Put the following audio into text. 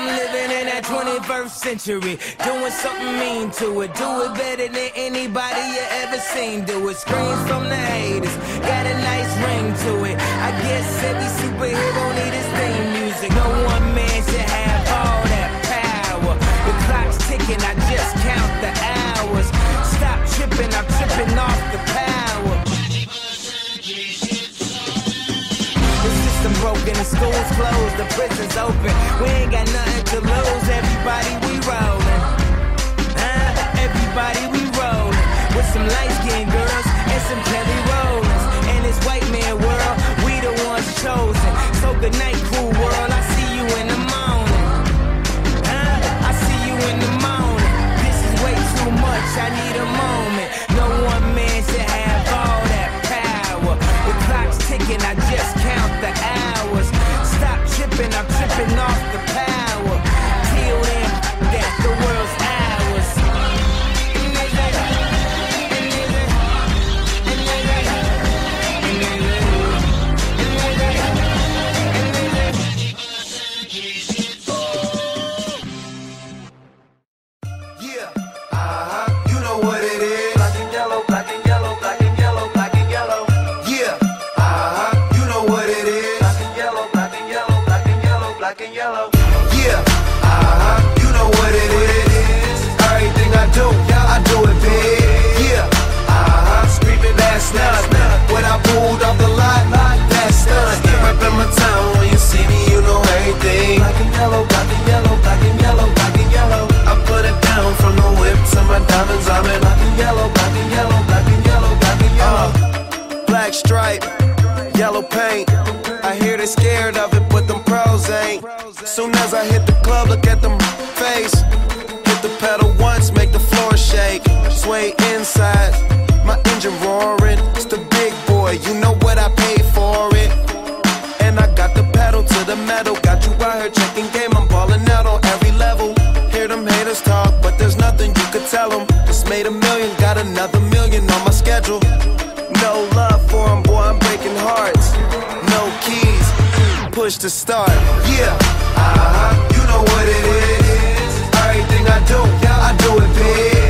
I'm living in that 21st century, doing something mean to it. Do it better than anybody you ever seen do it. Screams from the haters, got a nice ring to it. I guess every superhero need his theme music. No one man should have all that power. The clock's ticking, I just count the hours. Stop tripping, I'm tripping off the power. The system broken, the school's closed, the prison's open. We ain't got nothing to lose, everybody we rollin'. Everybody we rollin'. With some light-skinned girls and some Kelly Rollins. In this white man world, we the ones chosen. So good night, cool world, I see you in the morning. I see you in the morning. This is way too much, I need a moment. No one man should have all that power. The clock's ticking, I just count the hours. Stop tripping, I'm tripping off the power. Till then, that the world's ours. Stripe, yellow paint. I hear they scared of it, but them pros ain't. Soon as I hit the club, look at them face. Hit the pedal once, make the floor shake. Sway inside, my engine roaring. It's the big boy, you know what I paid for it. And I got the pedal to the metal. Got you out here checking game, I'm balling out on every level. Hear them haters talk, but there's nothing you could tell them. Just made $1 million, got another $1 million on my schedule. No love for him, boy, I'm breaking hearts. No keys, push to start. Yeah, you know what it is. Everything I do it big.